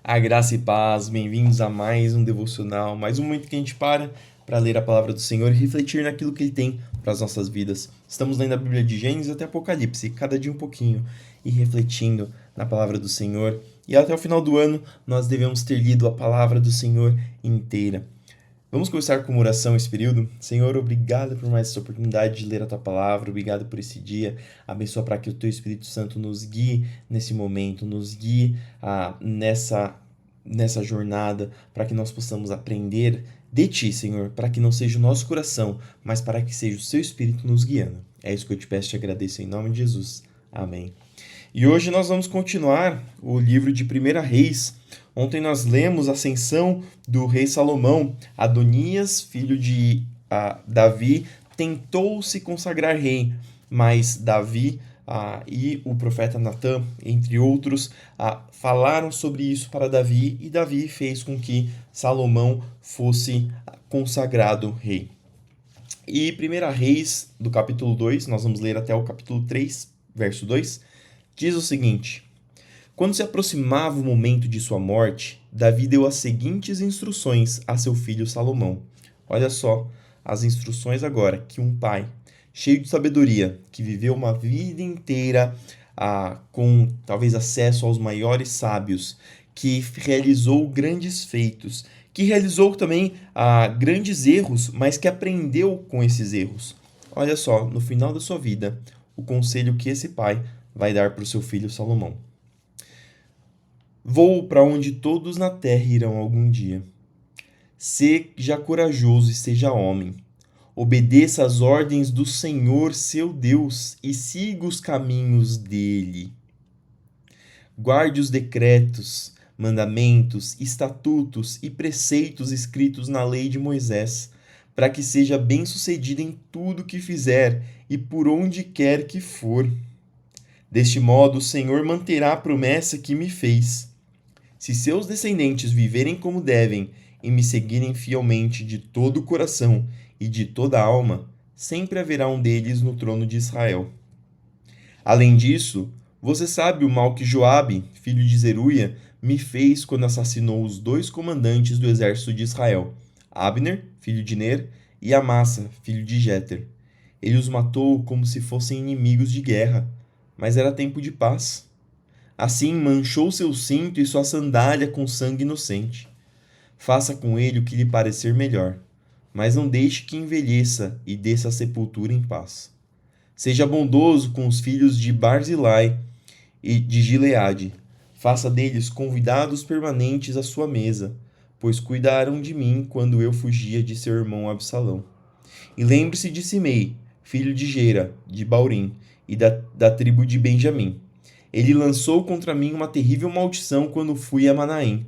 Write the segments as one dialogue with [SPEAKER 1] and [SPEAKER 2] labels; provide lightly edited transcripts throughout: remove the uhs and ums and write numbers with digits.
[SPEAKER 1] A graça e paz, bem-vindos a mais um devocional, mais um momento que a gente para ler a palavra do Senhor e refletir naquilo que Ele tem para as nossas vidas. Estamos lendo a Bíblia de Gênesis até Apocalipse, cada dia um pouquinho, e refletindo na palavra do Senhor. E até o final do ano, nós devemos ter lido a palavra do Senhor inteira. Vamos começar com uma oração esse período? Senhor, obrigado por mais essa oportunidade de ler a Tua palavra, obrigado por esse dia. Abençoa para que o Teu Espírito Santo nos guie nesse momento, nos guie nessa jornada, para que nós possamos aprender de Ti, Senhor, para que não seja o nosso coração, mas para que seja o Seu Espírito nos guiando. É isso que eu te peço e te agradeço em nome de Jesus. Amém. E hoje nós vamos continuar o livro de 1 Reis. Ontem nós lemos a ascensão do rei Salomão. Adonias, filho de Davi, tentou se consagrar rei, mas Davi e o profeta Natã, entre outros, falaram sobre isso para Davi, e Davi fez com que Salomão fosse consagrado rei. E 1 Reis, do capítulo 2, nós vamos ler até o capítulo 3, verso 2, diz o seguinte: Quando se aproximava o momento de sua morte, Davi deu as seguintes instruções a seu filho Salomão. Olha só as instruções agora que um pai, cheio de sabedoria, que viveu uma vida inteira com talvez acesso aos maiores sábios, que realizou grandes feitos, que realizou também grandes erros, mas que aprendeu com esses erros. Olha só, no final da sua vida, o conselho que esse pai vai dar para o seu filho Salomão. Vou para onde todos na terra irão algum dia. Seja corajoso e seja homem. Obedeça às ordens do Senhor, seu Deus, e siga os caminhos dele. Guarde os decretos, mandamentos, estatutos e preceitos escritos na lei de Moisés, para que seja bem-sucedido em tudo que fizer e por onde quer que for. Deste modo, o Senhor manterá a promessa que me fez. Se seus descendentes viverem como devem e me seguirem fielmente de todo o coração e de toda a alma, sempre haverá um deles no trono de Israel. Além disso, você sabe o mal que Joabe, filho de Zeruia, me fez quando assassinou os dois comandantes do exército de Israel, Abner, filho de Ner, e Amassa, filho de Jéter. Ele os matou como se fossem inimigos de guerra, mas era tempo de paz. Assim manchou seu cinto e sua sandália com sangue inocente. Faça com ele o que lhe parecer melhor, mas não deixe que envelheça e desça à sepultura em paz. Seja bondoso com os filhos de Barzilai e de Gileade. Faça deles convidados permanentes à sua mesa, pois cuidaram de mim quando eu fugia de seu irmão Absalão. E lembre-se de Simei, filho de Gera, de Baurim, e da tribo de Benjamim. Ele lançou contra mim uma terrível maldição quando fui a Manaém.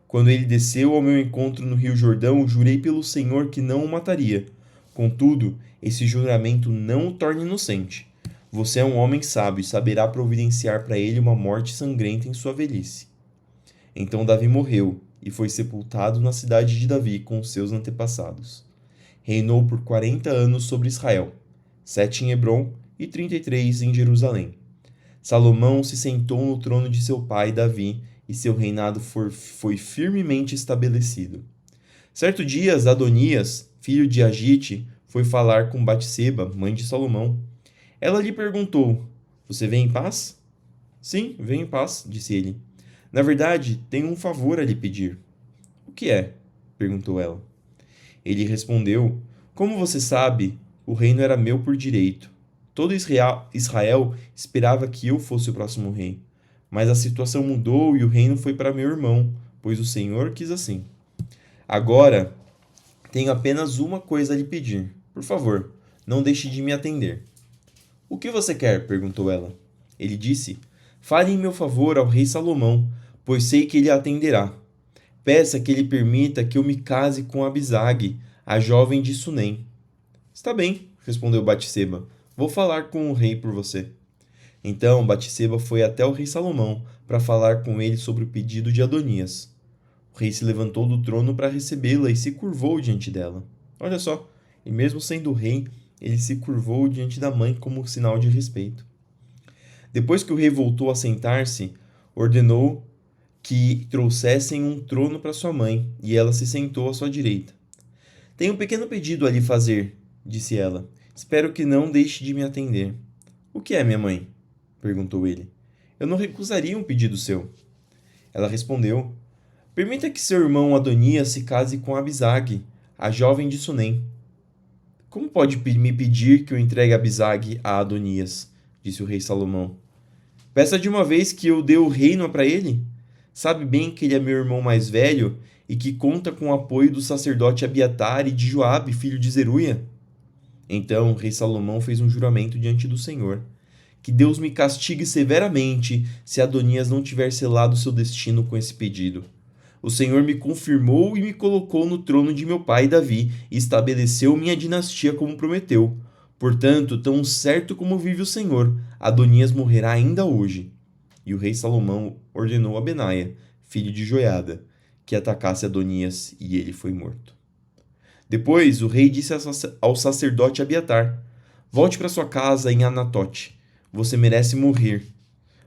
[SPEAKER 1] Quando ele desceu ao meu encontro no rio Jordão, jurei pelo Senhor que não o mataria. Contudo, esse juramento não o torna inocente. Você é um homem sábio e saberá providenciar para ele uma morte sangrenta em sua velhice. Então Davi morreu e foi sepultado na cidade de Davi com seus antepassados. Reinou por 40 anos sobre Israel, 7 em Hebrom e 33 em Jerusalém. Salomão se sentou no trono de seu pai Davi e seu reinado foi firmemente estabelecido. Certo dia, Adonias, filho de Agite, foi falar com Batseba, mãe de Salomão. Ela lhe perguntou: Você vem em paz? Sim, venho em paz, disse ele. Na verdade, tenho um favor a lhe pedir. O que é? Perguntou ela. Ele respondeu: Como você sabe, o reino era meu por direito. Todo Israel esperava que eu fosse o próximo rei. Mas a situação mudou e o reino foi para meu irmão, pois o Senhor quis assim. Agora, tenho apenas uma coisa a lhe pedir. Por favor, não deixe de me atender. O que você quer? Perguntou ela. Ele disse: Fale em meu favor ao rei Salomão, pois sei que ele atenderá. Peça que ele permita que eu me case com Abisag, a jovem de Sunem. Está bem, respondeu Batseba. Vou falar com o rei por você. Então Batseba foi até o rei Salomão para falar com ele sobre o pedido de Adonias. O rei se levantou do trono para recebê-la e se curvou diante dela. Olha só, e mesmo sendo rei, ele se curvou diante da mãe como sinal de respeito. Depois que o rei voltou a sentar-se, ordenou que trouxessem um trono para sua mãe, e ela se sentou à sua direita. Tenho um pequeno pedido a lhe fazer, disse ela. Espero que não deixe de me atender. O que é, minha mãe? Perguntou ele. Eu não recusaria um pedido seu. Ela respondeu: Permita que seu irmão Adonias se case com Abisag, a jovem de Sunem. Como pode me pedir que eu entregue Abisag a Adonias? Disse o rei Salomão. Peça de uma vez que eu dê o reino para ele. Sabe bem que ele é meu irmão mais velho e que conta com o apoio do sacerdote Abiatar e de Joabe, filho de Zeruia. Então o rei Salomão fez um juramento diante do Senhor: que Deus me castigue severamente se Adonias não tiver selado seu destino com esse pedido. O Senhor me confirmou e me colocou no trono de meu pai Davi e estabeleceu minha dinastia como prometeu. Portanto, tão certo como vive o Senhor, Adonias morrerá ainda hoje. E o rei Salomão ordenou a Benaia, filho de Joiada, que atacasse Adonias, e ele foi morto. Depois o rei disse ao sacerdote Abiatar: Volte para sua casa em Anatote. Você merece morrer.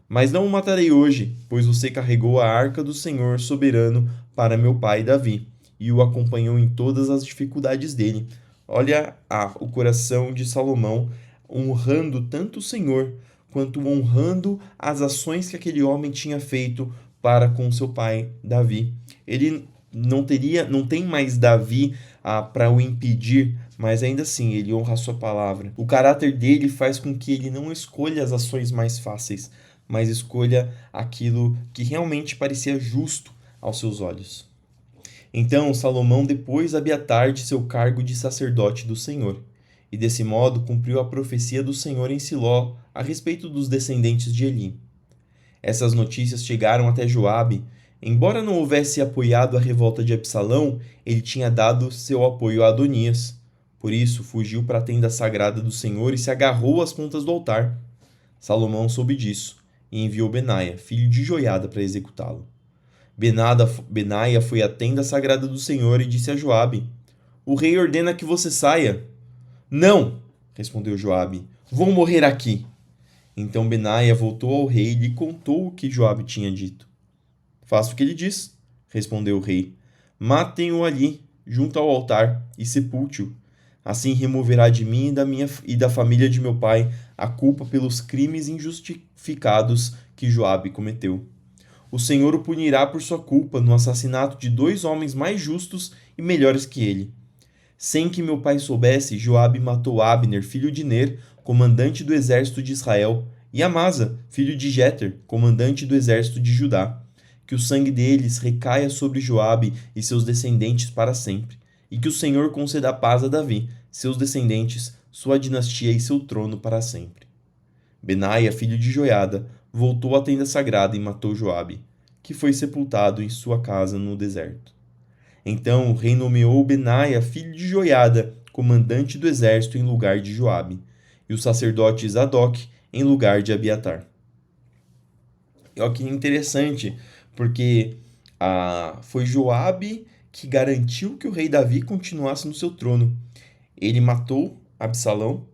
[SPEAKER 1] Mas não o matarei hoje, pois você carregou a arca do Senhor soberano para meu pai Davi, e o acompanhou em todas as dificuldades dele. Olha o coração de Salomão honrando tanto o Senhor, quanto honrando as ações que aquele homem tinha feito para com seu pai Davi. Ele não tem mais Davi para o impedir, mas ainda assim ele honra a sua palavra. O caráter dele faz com que ele não escolha as ações mais fáceis, mas escolha aquilo que realmente parecia justo aos seus olhos. Então Salomão depôs Abiatar de seu cargo de sacerdote do Senhor, e desse modo cumpriu a profecia do Senhor em Siló a respeito dos descendentes de Eli. Essas notícias chegaram até Joabe. Embora não houvesse apoiado a revolta de Absalão, ele tinha dado seu apoio a Adonias. Por isso, fugiu para a tenda sagrada do Senhor e se agarrou às pontas do altar. Salomão soube disso e enviou Benaia, filho de Joiada, para executá-lo. Benaia foi à tenda sagrada do Senhor e disse a Joabe: O rei ordena que você saia. Não, respondeu Joabe, vou morrer aqui. Então Benaia voltou ao rei e lhe contou o que Joabe tinha dito. Faça o que ele diz, respondeu o rei. Matem-o ali, junto ao altar, e sepulte-o. Assim removerá de mim e da família de meu pai a culpa pelos crimes injustificados que Joabe cometeu. O Senhor o punirá por sua culpa no assassinato de 2 homens mais justos e melhores que ele. Sem que meu pai soubesse, Joabe matou Abner, filho de Ner, comandante do exército de Israel, e Amasa, filho de Jeter, comandante do exército de Judá. Que o sangue deles recaia sobre Joabe e seus descendentes para sempre, e que o Senhor conceda paz a Davi, seus descendentes, sua dinastia e seu trono para sempre. Benaia, filho de Joiada, voltou à tenda sagrada e matou Joabe, que foi sepultado em sua casa no deserto. Então o rei nomeou Benaia, filho de Joiada, comandante do exército em lugar de Joabe, e o sacerdote Zadok em lugar de Abiatar. Olha que interessante, porque foi Joabe que garantiu que o rei Davi continuasse no seu trono. Ele matou Absalão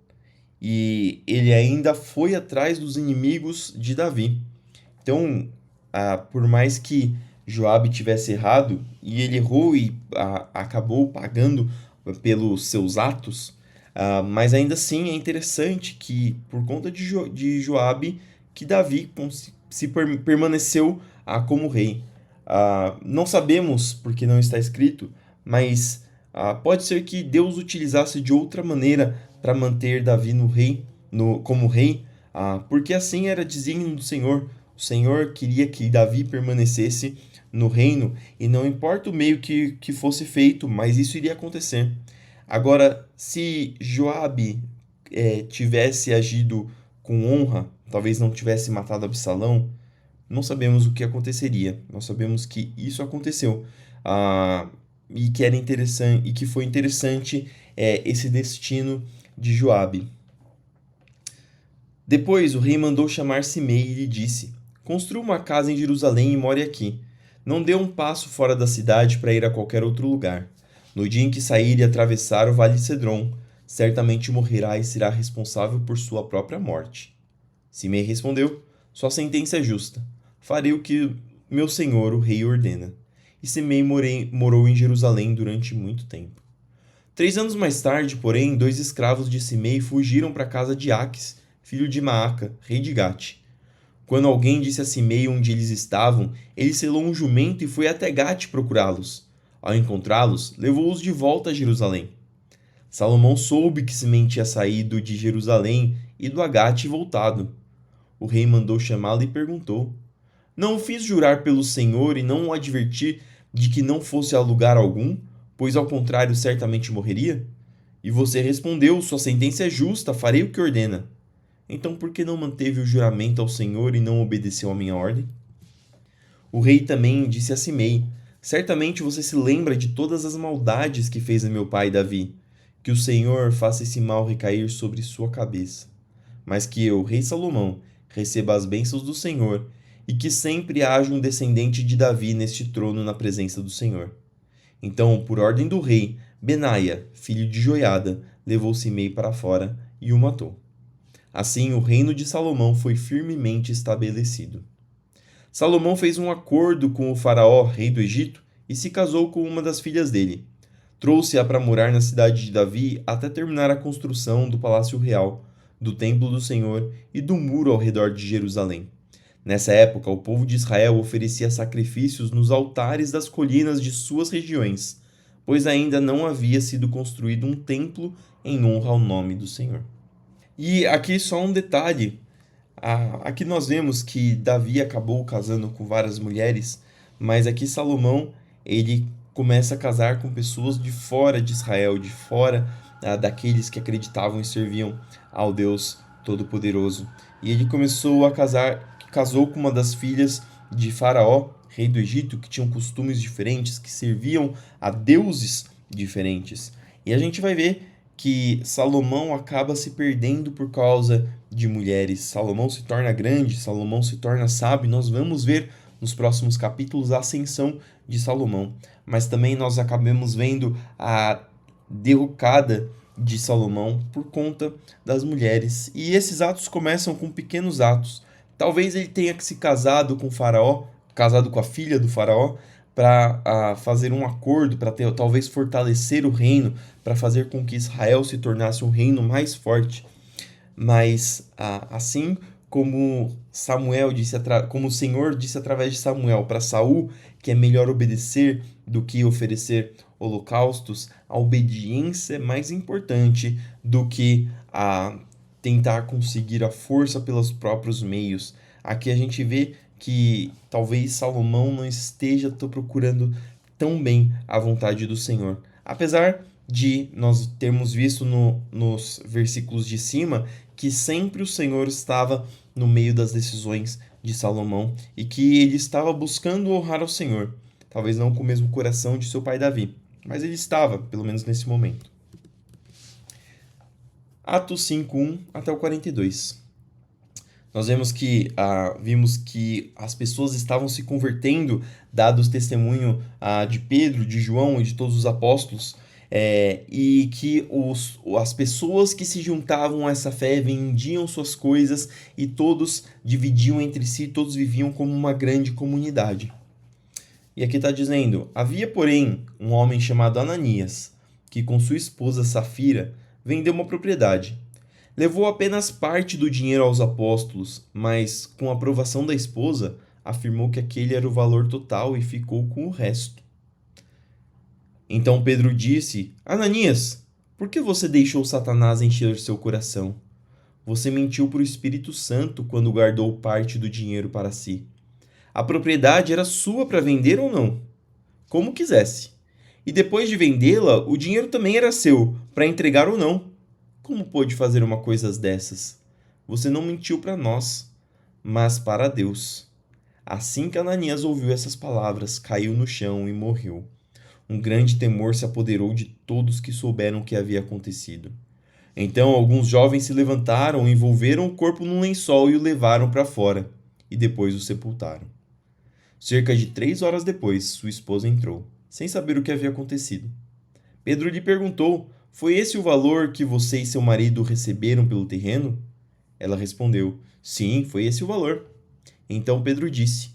[SPEAKER 1] e ele ainda foi atrás dos inimigos de Davi. Então, por mais que Joabe tivesse errado, e ele errou e acabou pagando pelos seus atos, mas ainda assim é interessante que, por conta de Joabe, que Davi permaneceu como rei. Não sabemos, porque não está escrito, mas pode ser que Deus utilizasse de outra maneira para manter Davi como rei, porque assim era desígnio do Senhor. O Senhor queria que Davi permanecesse no reino, e não importa o meio que fosse feito, mas isso iria acontecer. Agora, se Joabe tivesse agido com honra, talvez não tivesse matado Absalão, não sabemos o que aconteceria. Nós sabemos que isso aconteceu, e que era interessante, e que foi interessante esse destino de Joabe. Depois o rei mandou chamar Simei e lhe disse: Construa uma casa em Jerusalém e more aqui. Não dê um passo fora da cidade para ir a qualquer outro lugar. No dia em que sair e atravessar o vale Cedron, certamente morrerá e será responsável por sua própria morte. Simei respondeu: Sua sentença é justa. Farei o que meu senhor, o rei, ordena. E Semei morou em Jerusalém durante muito tempo. 3 anos mais tarde, porém, 2 escravos de Simei fugiram para a casa de Aques, filho de Maaca, rei de Gate. Quando alguém disse a Simei onde eles estavam, ele selou um jumento e foi até Gate procurá-los. Ao encontrá-los, levou-os de volta a Jerusalém. Salomão soube que Simei tinha saído de Jerusalém e do Agate e voltado. O rei mandou chamá-lo e perguntou: Não o fiz jurar pelo Senhor e não o adverti de que não fosse a lugar algum, pois ao contrário certamente morreria? E você respondeu: Sua sentença é justa, farei o que ordena. Então por que não manteve o juramento ao Senhor e não obedeceu à minha ordem? O rei também disse a Simei: Certamente você se lembra de todas as maldades que fez a meu pai Davi. Que o Senhor faça esse mal recair sobre sua cabeça. Mas que eu, rei Salomão, receba as bênçãos do Senhor e que sempre haja um descendente de Davi neste trono na presença do Senhor. Então, por ordem do rei, Benaia, filho de Joiada, levou Simei para fora e o matou. Assim, o reino de Salomão foi firmemente estabelecido. Salomão fez um acordo com o faraó, rei do Egito, e se casou com uma das filhas dele. Trouxe-a para morar na cidade de Davi até terminar a construção do palácio real, do templo do Senhor e do muro ao redor de Jerusalém. Nessa época, o povo de Israel oferecia sacrifícios nos altares das colinas de suas regiões, pois ainda não havia sido construído um templo em honra ao nome do Senhor. E aqui só um detalhe. Aqui nós vemos que Davi acabou casando com várias mulheres, mas aqui Salomão ele começa a casar com pessoas de fora de Israel, de fora daqueles que acreditavam e serviam ao Deus Todo-Poderoso. E ele casou com uma das filhas de Faraó, rei do Egito, que tinham costumes diferentes, que serviam a deuses diferentes. E a gente vai ver que Salomão acaba se perdendo por causa de mulheres. Salomão se torna grande, Salomão se torna sábio. Nós vamos ver nos próximos capítulos a ascensão de Salomão, mas também nós acabamos vendo a derrocada de Salomão por conta das mulheres. E esses atos começam com pequenos atos. Talvez ele tenha se casado com o faraó, casado com a filha do faraó, para fazer um acordo, para talvez fortalecer o reino, para fazer com que Israel se tornasse um reino mais forte. Mas assim como como o Senhor disse através de Samuel para Saul, que é melhor obedecer do que oferecer holocaustos, a obediência é mais importante do que tentar conseguir a força pelos próprios meios. Aqui a gente vê que talvez Salomão não esteja procurando tão bem a vontade do Senhor. Apesar de nós termos visto nos versículos de cima que sempre o Senhor estava no meio das decisões de Salomão e que ele estava buscando honrar ao Senhor. Talvez não com o mesmo coração de seu pai Davi, mas ele estava, pelo menos nesse momento. Atos 5:1 até o 42. Nós vimos que as pessoas estavam se convertendo, dados testemunho de Pedro, de João e de todos os apóstolos, e que as pessoas que se juntavam a essa fé vendiam suas coisas e todos dividiam entre si, todos viviam como uma grande comunidade. E aqui está dizendo: havia, porém, um homem chamado Ananias, que com sua esposa Safira vendeu uma propriedade. Levou apenas parte do dinheiro aos apóstolos, mas, com a aprovação da esposa, afirmou que aquele era o valor total e ficou com o resto. Então Pedro disse: Ananias, por que você deixou Satanás encher seu coração? Você mentiu para o Espírito Santo quando guardou parte do dinheiro para si. A propriedade era sua para vender ou não? Como quisesse. E depois de vendê-la, o dinheiro também era seu, para entregar ou não. Como pôde fazer uma coisa dessas? Você não mentiu para nós, mas para Deus. Assim que Ananias ouviu essas palavras, caiu no chão e morreu. Um grande temor se apoderou de todos que souberam o que havia acontecido. Então alguns jovens se levantaram, envolveram o corpo num lençol e o levaram para fora, e depois o sepultaram. Cerca de 3 horas depois, sua esposa entrou, sem saber o que havia acontecido. Pedro lhe perguntou: Foi esse o valor que você e seu marido receberam pelo terreno? Ela respondeu: Sim, foi esse o valor. Então Pedro disse: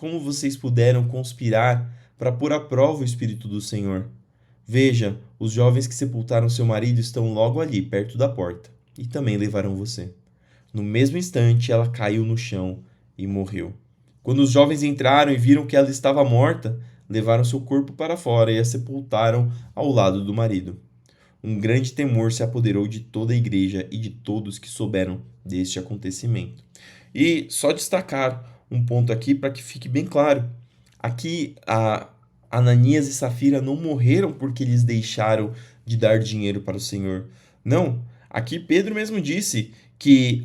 [SPEAKER 1] como vocês puderam conspirar para pôr à prova o Espírito do Senhor? Veja, os jovens que sepultaram seu marido estão logo ali, perto da porta, e também levarão você." No mesmo instante, ela caiu no chão e morreu. Quando os jovens entraram e viram que ela estava morta, levaram seu corpo para fora e a sepultaram ao lado do marido. Um grande temor se apoderou de toda a igreja e de todos que souberam deste acontecimento. E só destacar um ponto aqui para que fique bem claro. Aqui, Ananias e Safira não morreram porque eles deixaram de dar dinheiro para o Senhor. Não, aqui Pedro mesmo disse que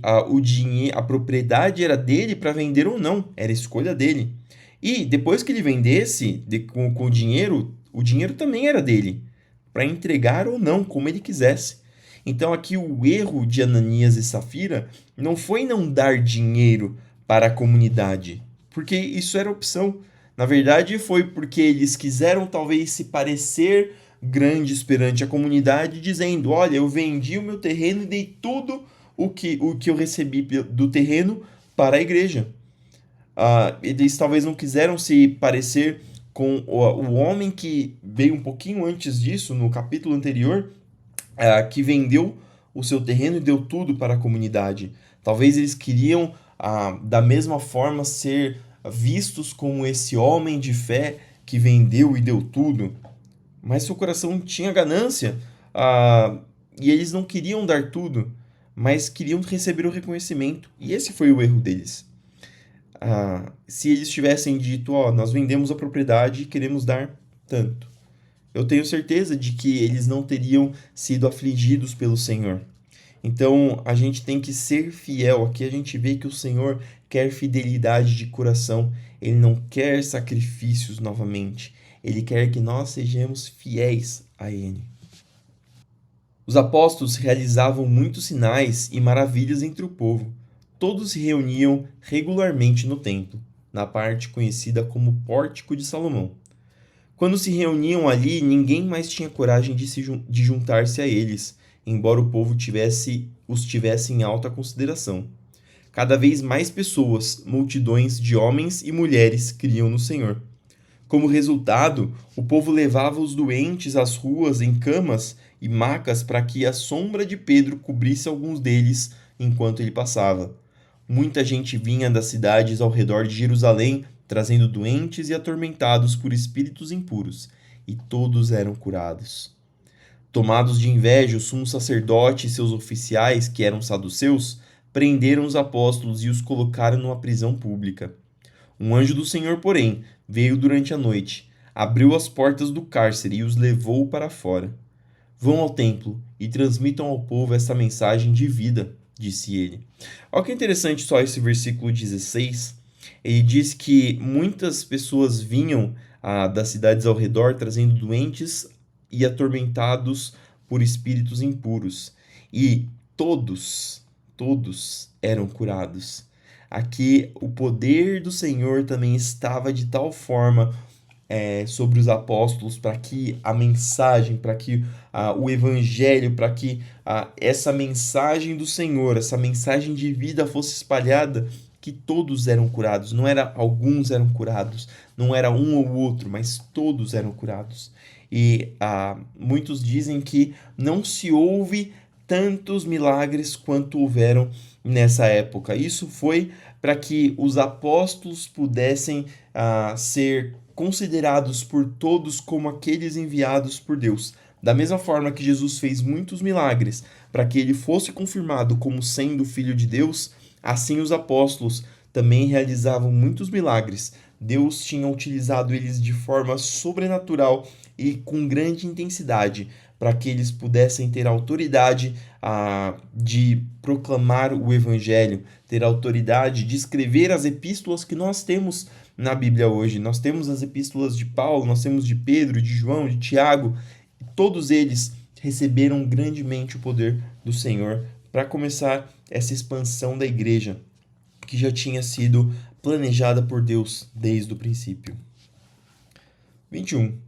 [SPEAKER 1] a propriedade era dele para vender ou não, era escolha dele. E depois que ele vendesse com o dinheiro também era dele, para entregar ou não, como ele quisesse. Então aqui o erro de Ananias e Safira não foi não dar dinheiro para a comunidade, porque isso era opção. Na verdade, foi porque eles quiseram talvez se parecer grandes perante a comunidade, dizendo: olha, eu vendi o meu terreno e dei tudo o que eu recebi do terreno para a igreja. Eles talvez não quiseram se parecer com o homem que veio um pouquinho antes disso, no capítulo anterior, que vendeu o seu terreno e deu tudo para a comunidade. Talvez eles queriam, da mesma forma, ser vistos como esse homem de fé que vendeu e deu tudo. Mas seu coração tinha ganância, e eles não queriam dar tudo, mas queriam receber o reconhecimento. E esse foi o erro deles. Se eles tivessem dito: nós vendemos a propriedade e queremos dar tanto, eu tenho certeza de que eles não teriam sido afligidos pelo Senhor. Então, a gente tem que ser fiel. Aqui a gente vê que o Senhor quer fidelidade de coração. Ele não quer sacrifícios novamente. Ele quer que nós sejamos fiéis a Ele. Os apóstolos realizavam muitos sinais e maravilhas entre o povo. Todos se reuniam regularmente no templo, na parte conhecida como Pórtico de Salomão. Quando se reuniam ali, ninguém mais tinha coragem de juntar-se a eles, embora o povo os tivesse em alta consideração. Cada vez mais pessoas, multidões de homens e mulheres, criam no Senhor. Como resultado, o povo levava os doentes às ruas em camas e macas para que a sombra de Pedro cobrisse alguns deles enquanto ele passava. Muita gente vinha das cidades ao redor de Jerusalém, trazendo doentes e atormentados por espíritos impuros, e todos eram curados. Tomados de inveja, o sumo sacerdote e seus oficiais, que eram saduceus, prenderam os apóstolos e os colocaram numa prisão pública. Um anjo do Senhor, porém, veio durante a noite, abriu as portas do cárcere e os levou para fora. Vão ao templo e transmitam ao povo essa mensagem de vida, disse ele. Olha que interessante só esse versículo 16. Ele diz que muitas pessoas vinham das cidades ao redor trazendo doentes e atormentados por espíritos impuros. E todos eram curados. Aqui o poder do Senhor também estava de tal forma sobre os apóstolos, para que a mensagem, para que o evangelho, para que essa mensagem do Senhor, essa mensagem de vida fosse espalhada, que todos eram curados. Não era alguns eram curados, não era um ou outro, mas todos eram curados. E muitos dizem que não se houve tantos milagres quanto houveram nessa época. Isso foi para que os apóstolos pudessem ser considerados por todos como aqueles enviados por Deus. Da mesma forma que Jesus fez muitos milagres para que ele fosse confirmado como sendo o Filho de Deus, assim os apóstolos também realizavam muitos milagres. Deus tinha utilizado eles de forma sobrenatural e com grande intensidade para que eles pudessem ter autoridade de proclamar o Evangelho, ter autoridade de escrever as epístolas que nós temos na Bíblia hoje. Nós temos as epístolas de Paulo, nós temos de Pedro, de João, de Tiago. Todos eles receberam grandemente o poder do Senhor para começar essa expansão da igreja, que já tinha sido planejada por Deus desde o princípio. 21.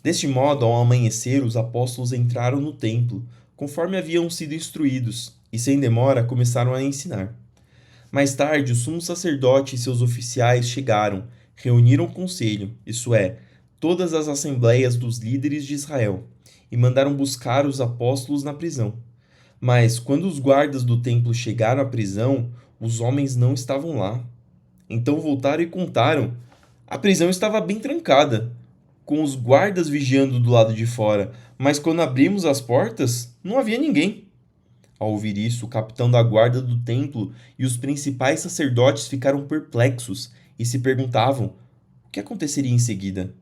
[SPEAKER 1] Deste modo, ao amanhecer, os apóstolos entraram no templo, conforme haviam sido instruídos, e sem demora começaram a ensinar. Mais tarde, o sumo sacerdote e seus oficiais chegaram, reuniram o conselho, isso é, todas as assembleias dos líderes de Israel, e mandaram buscar os apóstolos na prisão. Mas quando os guardas do templo chegaram à prisão, os homens não estavam lá. Então voltaram e contaram. A prisão estava bem trancada, com os guardas vigiando do lado de fora, mas quando abrimos as portas, não havia ninguém. Ao ouvir isso, o capitão da guarda do templo e os principais sacerdotes ficaram perplexos e se perguntavam o que aconteceria em seguida.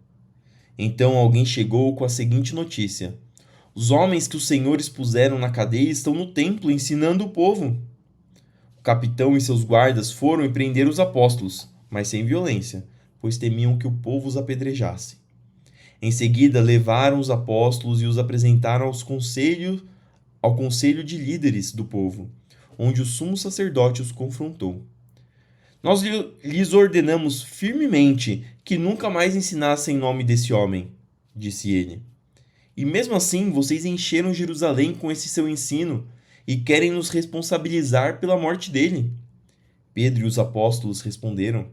[SPEAKER 1] Então alguém chegou com a seguinte notícia: os homens que os senhores puseram na cadeia estão no templo ensinando o povo. O capitão e seus guardas foram e prenderam os apóstolos, mas sem violência, pois temiam que o povo os apedrejasse. Em seguida, levaram os apóstolos e os apresentaram ao conselho de líderes do povo, onde o sumo sacerdote os confrontou. Nós lhes ordenamos firmemente que nunca mais ensinassem em nome desse homem, disse ele. E mesmo assim, vocês encheram Jerusalém com esse seu ensino e querem nos responsabilizar pela morte dele. Pedro e os apóstolos responderam: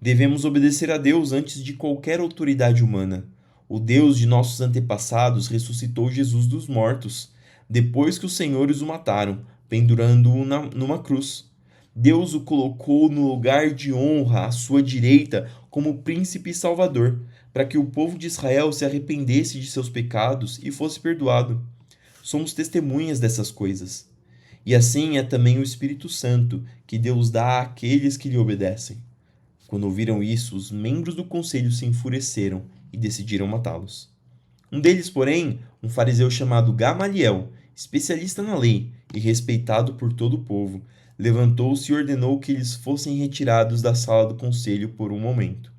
[SPEAKER 1] devemos obedecer a Deus antes de qualquer autoridade humana. O Deus de nossos antepassados ressuscitou Jesus dos mortos, depois que os senhores o mataram, pendurando-o numa cruz. Deus o colocou no lugar de honra à sua direita como príncipe e salvador, para que o povo de Israel se arrependesse de seus pecados e fosse perdoado. Somos testemunhas dessas coisas. E assim é também o Espírito Santo, que Deus dá àqueles que lhe obedecem. Quando ouviram isso, os membros do conselho se enfureceram e decidiram matá-los. Um deles, porém, um fariseu chamado Gamaliel, especialista na lei e respeitado por todo o povo, levantou-se e ordenou que eles fossem retirados da sala do conselho por um momento.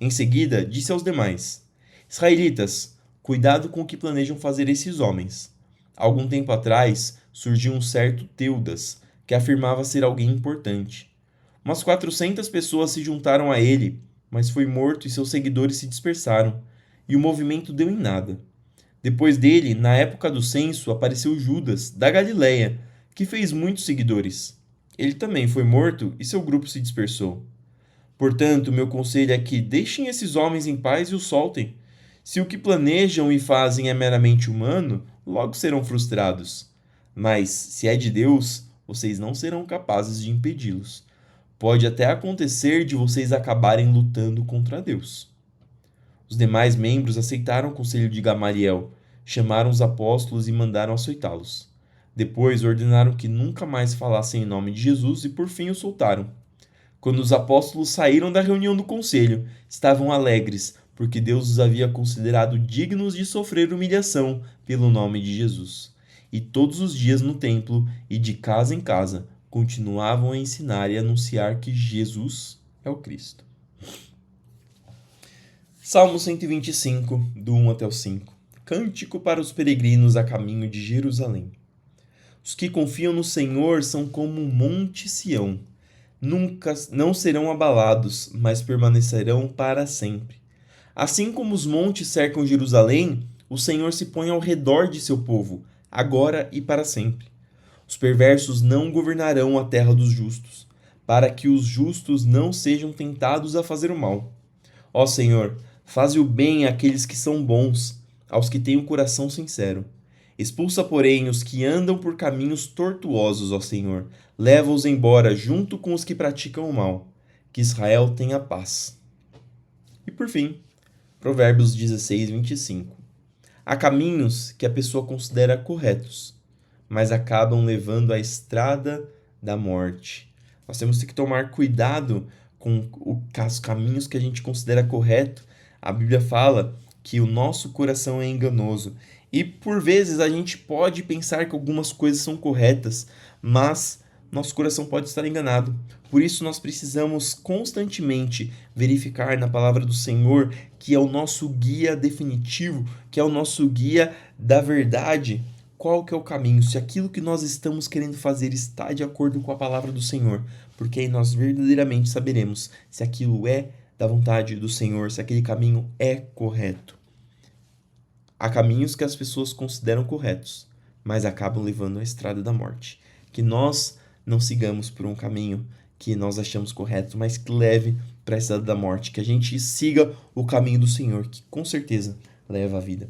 [SPEAKER 1] Em seguida, disse aos demais: israelitas, cuidado com o que planejam fazer esses homens. Algum tempo atrás, surgiu um certo Teudas, que afirmava ser alguém importante. Umas 400 pessoas se juntaram a ele, mas foi morto e seus seguidores se dispersaram, e o movimento deu em nada. Depois dele, na época do censo, apareceu Judas, da Galiléia, que fez muitos seguidores. Ele também foi morto e seu grupo se dispersou. Portanto, meu conselho é que deixem esses homens em paz e os soltem. Se o que planejam e fazem é meramente humano, logo serão frustrados. Mas, se é de Deus, vocês não serão capazes de impedi-los. Pode até acontecer de vocês acabarem lutando contra Deus. Os demais membros aceitaram o conselho de Gamaliel, chamaram os apóstolos e mandaram açoitá-los. Depois ordenaram que nunca mais falassem em nome de Jesus e por fim o soltaram. Quando os apóstolos saíram da reunião do conselho, estavam alegres, porque Deus os havia considerado dignos de sofrer humilhação pelo nome de Jesus. E todos os dias no templo e de casa em casa continuavam a ensinar e anunciar que Jesus é o Cristo. Salmo 125, do 1 até o 5. Cântico para os peregrinos a caminho de Jerusalém. Os que confiam no Senhor são como o monte Sião. Nunca não serão abalados, mas permanecerão para sempre. Assim como os montes cercam Jerusalém, o Senhor se põe ao redor de seu povo, agora e para sempre. Os perversos não governarão a terra dos justos, para que os justos não sejam tentados a fazer o mal. Ó Senhor, faze o bem àqueles que são bons, aos que têm o coração sincero. Expulsa, porém, os que andam por caminhos tortuosos, ó Senhor. Leva-os embora junto com os que praticam o mal. Que Israel tenha paz. E por fim, Provérbios 16, 25. Há caminhos que a pessoa considera corretos, mas acabam levando à estrada da morte. Nós temos que tomar cuidado com os caminhos que a gente considera correto. A Bíblia fala que o nosso coração é enganoso. E por vezes a gente pode pensar que algumas coisas são corretas, mas nosso coração pode estar enganado. Por isso nós precisamos constantemente verificar na palavra do Senhor, que é o nosso guia definitivo, que é o nosso guia da verdade, qual que é o caminho, se aquilo que nós estamos querendo fazer está de acordo com a palavra do Senhor, porque aí nós verdadeiramente saberemos se aquilo é da vontade do Senhor, se aquele caminho é correto. Há caminhos que as pessoas consideram corretos, mas acabam levando à estrada da morte. Que nós não sigamos por um caminho que nós achamos correto, mas que leve para essa da morte, que a gente siga o caminho do Senhor, que com certeza leva à vida.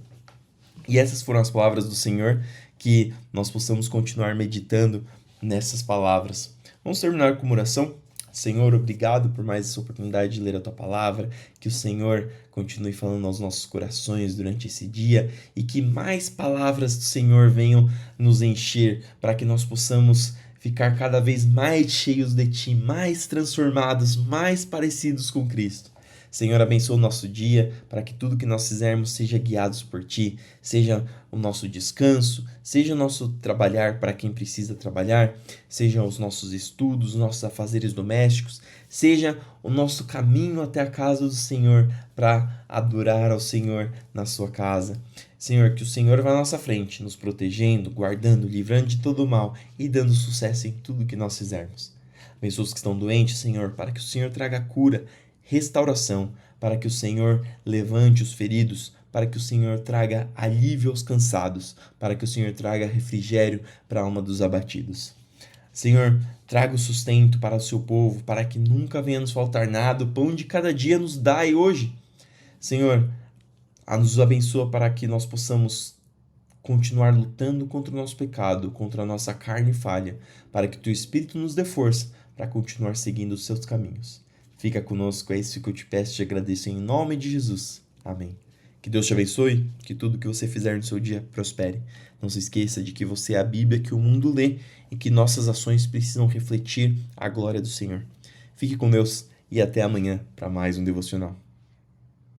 [SPEAKER 1] E essas foram as palavras do Senhor, que nós possamos continuar meditando nessas palavras. Vamos terminar com uma oração? Senhor, obrigado por mais essa oportunidade de ler a Tua Palavra, que o Senhor continue falando aos nossos corações durante esse dia e que mais palavras do Senhor venham nos encher para que nós possamos ficar cada vez mais cheios de Ti, mais transformados, mais parecidos com Cristo. Senhor, abençoa o nosso dia para que tudo que nós fizermos seja guiados por Ti, seja o nosso descanso, seja o nosso trabalhar para quem precisa trabalhar, seja os nossos estudos, os nossos afazeres domésticos, seja o nosso caminho até a casa do Senhor para adorar ao Senhor na sua casa. Senhor, que o Senhor vá à nossa frente, nos protegendo, guardando, livrando de todo o mal e dando sucesso em tudo que nós fizermos. Abençoa os que estão doentes, Senhor, para que o Senhor traga cura, restauração, para que o Senhor levante os feridos, para que o Senhor traga alívio aos cansados, para que o Senhor traga refrigério para a alma dos abatidos. Senhor, traga o sustento para o seu povo, para que nunca venha nos faltar nada, o pão de cada dia nos dai hoje. Senhor, nos abençoa para que nós possamos continuar lutando contra o nosso pecado, contra a nossa carne falha, para que o Teu Espírito nos dê força para continuar seguindo os seus caminhos. Fica conosco, é isso que eu te peço e te agradeço em nome de Jesus. Amém. Que Deus te abençoe, que tudo que você fizer no seu dia prospere. Não se esqueça de que você é a Bíblia que o mundo lê e que nossas ações precisam refletir a glória do Senhor. Fique com Deus e até amanhã para mais um devocional.